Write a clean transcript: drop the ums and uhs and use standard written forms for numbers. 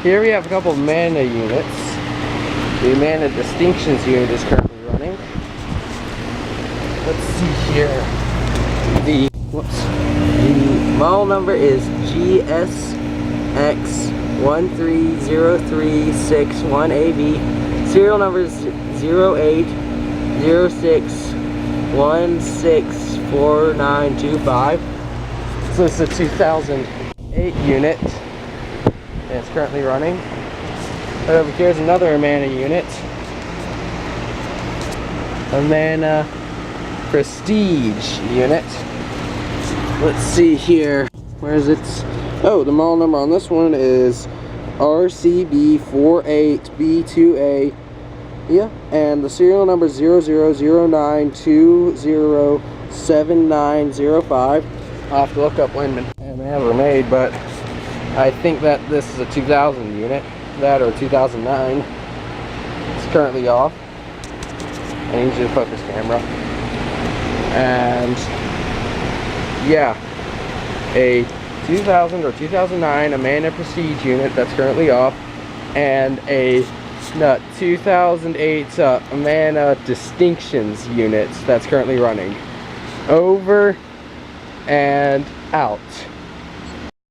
Here we have a couple of Amana units. The Amana Distinctions unit is currently running. Let's see here. The model number is GSX1303661AV. Serial number is 0806164925. So it's a 2008 unit. And it's currently running. Right over here is another Amana unit. Amana Prestige unit. Let's see here. Where is it? Oh, the model number on this one is RCB48B2A. Yeah, and the serial number is 0009207905. I'll have to look up when they were made, but I think that this is a 2000 unit, that or 2009. It's currently off. I need you to focus camera. And yeah, a 2000 or 2009 Amana Prestige unit that's currently off, and a 2008 Amana Distinctions unit that's currently running. Over and out.